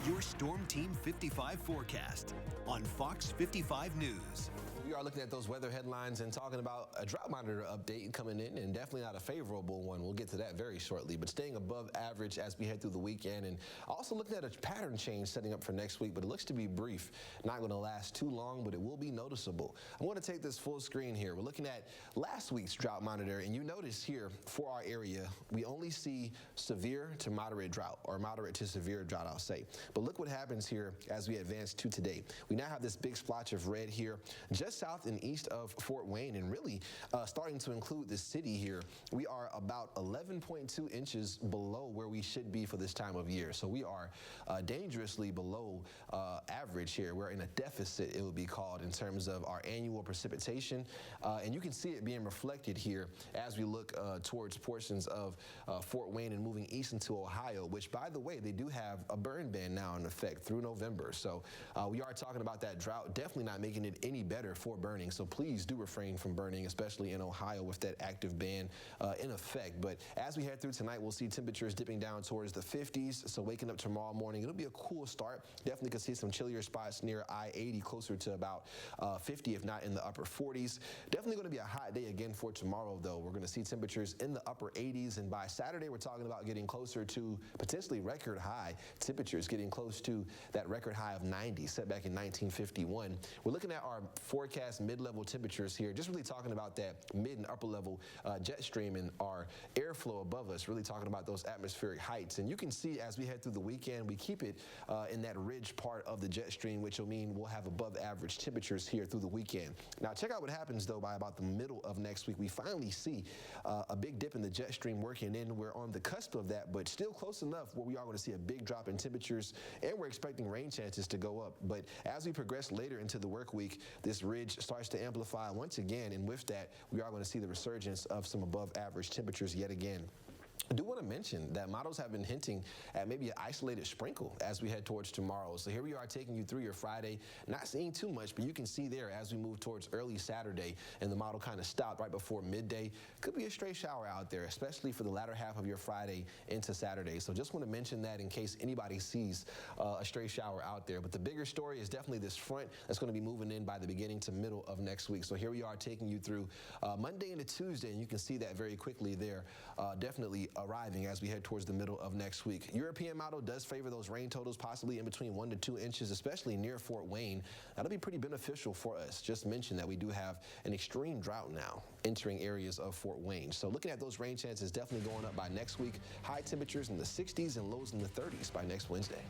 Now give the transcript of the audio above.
Your Storm Team 55 forecast on Fox 55 News. We are looking at those weather headlines and talking about a drought monitor update coming in, and definitely not a favorable one. We'll get to that very shortly, but staying above average as we head through the weekend, and also looking at a pattern change setting up for next week, but it looks to be brief. Not going to last too long, but it will be noticeable. I'm going to take this full screen here. We're looking at last week's drought monitor, and you notice here for our area, we only see severe to moderate drought, or moderate to severe drought, I'll say. But look what happens here as we advance to today. We now have this big splotch of red here, just south and east of Fort Wayne, and really starting to include the city here. We are about 11.2 inches below where we should be for this time of year. So we are dangerously below average here. We're in a deficit, it would be called, in terms of our annual precipitation. And you can see it being reflected here as we look towards portions of Fort Wayne and moving east into Ohio, which, by the way, they do have a burn ban now in effect through November. So we are talking about that drought, definitely not making it any better for burning. So please do refrain from burning, especially in Ohio with that active ban in effect. But as we head through tonight, we'll see temperatures dipping down towards the 50s. So waking up tomorrow morning, it'll be a cool start. Definitely could see some chillier spots near I-80, closer to about 50, if not in the upper 40s. Definitely going to be a hot day again for tomorrow, though. We're going to see temperatures in the upper 80s, and by Saturday, we're talking about getting closer to potentially record high temperatures, getting close to that record high of 90 set back in 1951. We're looking at our forecast mid-level temperatures here, just really talking about that mid and upper level jet stream and our airflow above us, really talking about those atmospheric heights. And you can see as we head through the weekend, we keep it in that ridge part of the jet stream, which will mean we'll have above average temperatures here through the weekend. Now check out what happens though by about the middle of next week. We finally see a big dip in the jet stream working in. We're on the cusp of that, but still close enough where we are going to see a big drop in temperatures, and we're expecting rain chances to go up. But as we progress later into the work week, this ridge starts to amplify once again, and with that, we are going to see the resurgence of some above average temperatures yet again. I do want to mention that models have been hinting at maybe an isolated sprinkle as we head towards tomorrow. So here we are taking you through your Friday, not seeing too much, but you can see there as we move towards early Saturday, and the model kind of stopped right before midday. Could be a stray shower out there, especially for the latter half of your Friday into Saturday. So just want to mention that in case anybody sees a stray shower out there. But the bigger story is definitely this front that's going to be moving in by the beginning to middle of next week. So here we are taking you through Monday into Tuesday, and you can see that very quickly there, definitely arriving as we head towards the middle of next week. European model does favor those rain totals possibly in between 1 to 2 inches, especially near Fort Wayne. That'll be pretty beneficial for us. Just mention that we do have an extreme drought now entering areas of Fort Wayne. So looking at those rain chances definitely going up by next week. High temperatures in the 60s and lows in the 30s by next Wednesday.